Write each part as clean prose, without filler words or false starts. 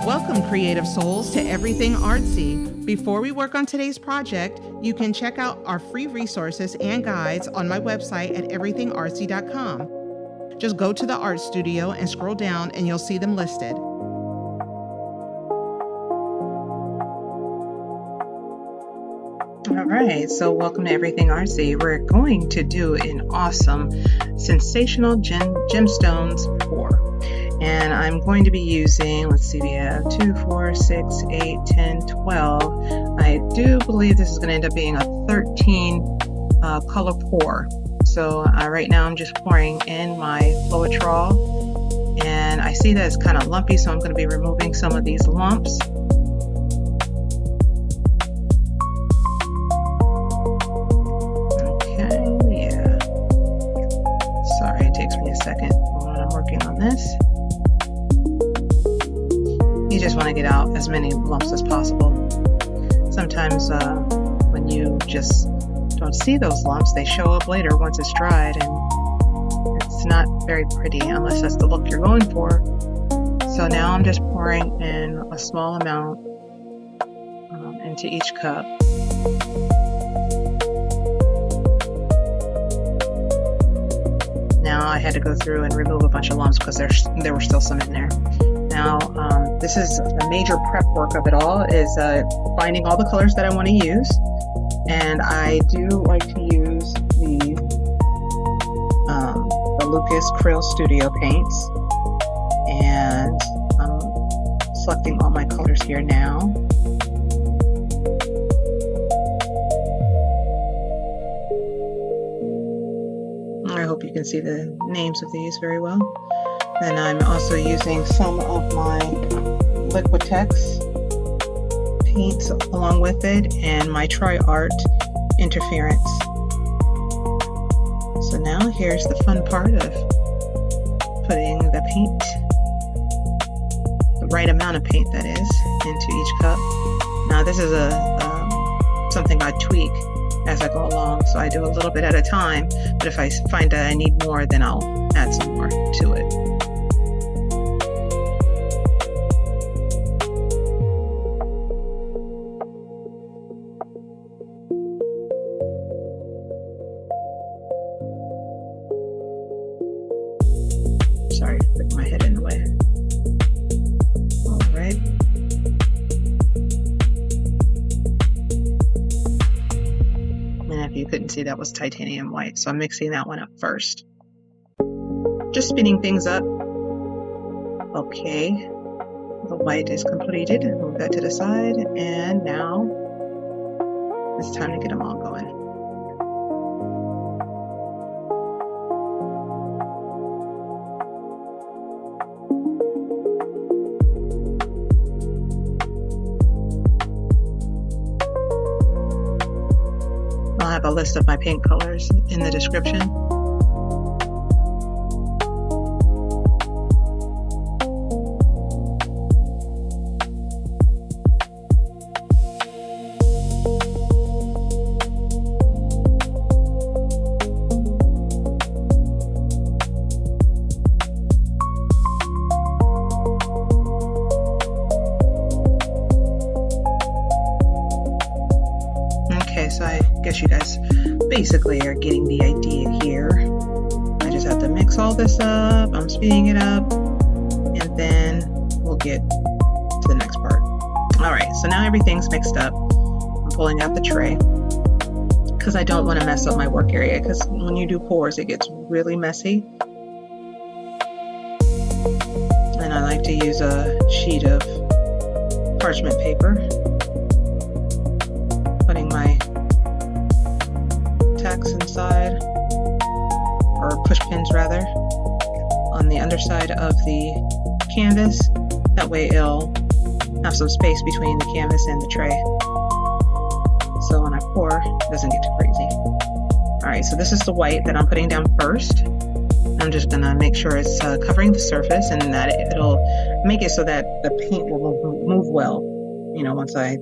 Welcome, creative souls, to Everything Artsy. Before we work on today's project, you can check out our free resources and guides on my website at everythingartsy.com. Just go to the art studio and scroll down and you'll see them listed. All right, so welcome to Everything Artsy. We're going to do an awesome Sensational Gemstones pour. And I'm going to be using, let's see, we have 2, 4, 6, 8, 10, 12. I do believe this is going to end up being a 13 color pour. So right now I'm just pouring in my Floetrol, and I see that it's kind of lumpy, so I'm going to be removing some of these lumps. Okay, yeah. Sorry, it takes me a second when I'm working on this. You just want to get out as many lumps as possible. Sometimes when you just don't see those lumps, they show up later once it's dried, and it's not very pretty unless that's the look you're going for. So now I'm just pouring in a small amount into each cup. Now I had to go through and remove a bunch of lumps because there were still some in there. Now, this is the major prep work of it all, is finding all the colors that I want to use. And I do like to use the Lukas CRYL Studio paints. And I'm selecting all my colors here now. I hope you can see the names of these very well. Then I'm also using some of my Liquitex paints along with it, and my Art interference. So now here's the fun part of putting the paint, the right amount of paint that is, into each cup. Now this is something I tweak as I go along, so I do a little bit at a time, but if I find that I need more, then I'll add some more to it. Sorry for putting my head in the way. All right. And if you couldn't see, that was titanium white, so I'm mixing that one up first. Just spinning things up. Okay, the white is completed. Move that to the side, and now it's time to get them all going. I'll have a list of my paint colors in the description. Okay, so I guess you guys basically are getting the idea here. I just have to mix all this up. I'm speeding it up, and then we'll get to the next part. All right, so now everything's mixed up. I'm pulling out the tray because I don't want to mess up my work area, because when you do pours, it gets really messy. And I like to use a sheet of parchment paper. Putting my tacks inside, or push pins rather, on the underside of the canvas. That way it'll have some space between the canvas and the tray, so when I pour, it doesn't get too crazy. Alright, so this is the white that I'm putting down first. I'm just gonna make sure it's covering the surface, and that it'll make it so that the paint will move well, you know, once I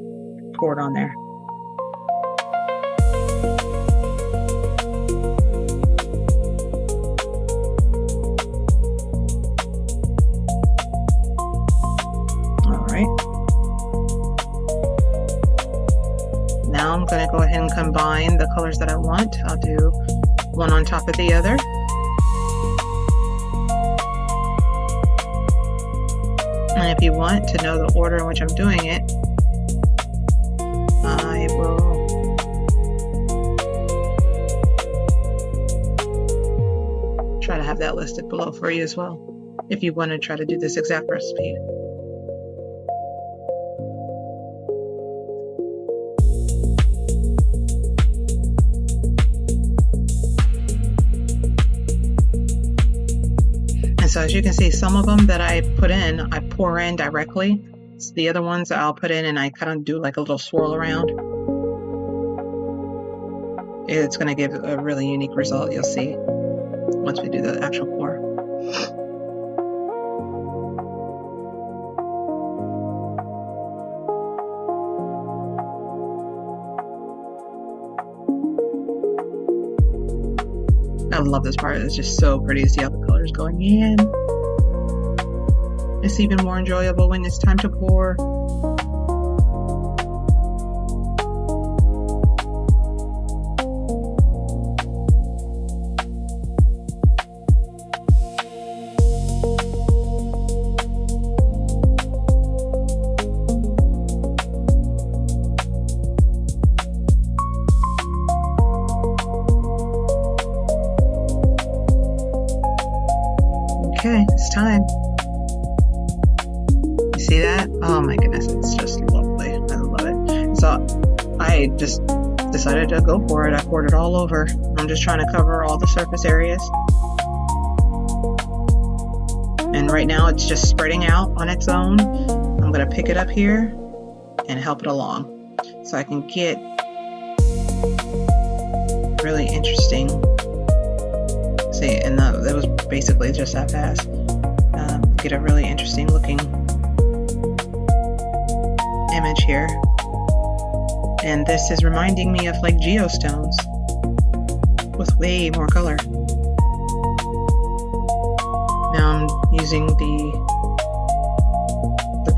pour it on there. combine the colors that I want, I'll do one on top of the other. And if you want to know the order in which I'm doing it, I will try to have that listed below for you as well, if you want to try to do this exact recipe. So as you can see, some of them that I put in, I pour in directly. So the other ones I'll put in and I kind of do like a little swirl around. It's going to give a really unique result, you'll see, once we do the actual pour. I love this part. It's just so pretty to see all the colors going in. It's even more enjoyable when it's time to pour. Okay, it's time. You see that? Oh my goodness, it's just lovely. I love it. So I just decided to go for it. I poured it all over. I'm just trying to cover all the surface areas. And right now it's just spreading out on its own. I'm going to pick it up here and help it along so I can get really interesting. See, and it was basically just that fast. Get a really interesting looking image here. And this is reminding me of like gemstones with way more color. Now I'm using the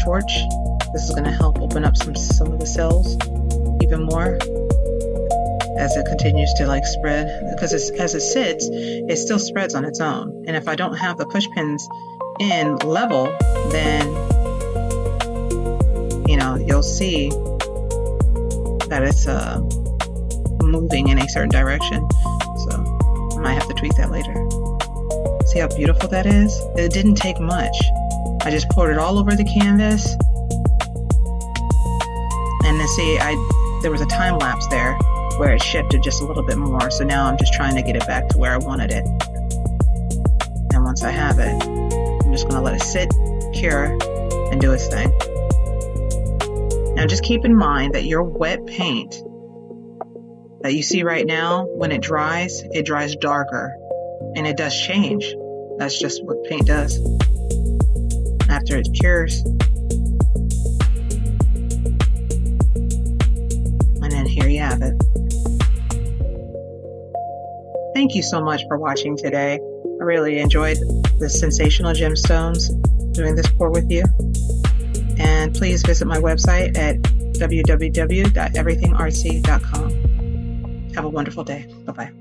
torch. This is going to help open up some of the cells even more as it continues to like spread, because as it sits, it still spreads on its own. And if I don't have the push pins in level, then you'll see that it's moving in a certain direction. So I might have to tweak that later. See how beautiful that is? It didn't take much. I just poured it all over the canvas, and then see, there was a time lapse there where it shifted just a little bit more. So now I'm just trying to get it back to where I wanted it. And once I have it, I'm just going to let it sit, cure, and do its thing. Now just keep in mind that your wet paint that you see right now, when it dries darker, and it does change. That's just what paint does after it cures. And then here you have it. Thank you so much for watching today. I really enjoyed the Sensational Gemstones, doing this pour with you. And please visit my website at www.everythingartsy.com. Have a wonderful day. Bye-bye.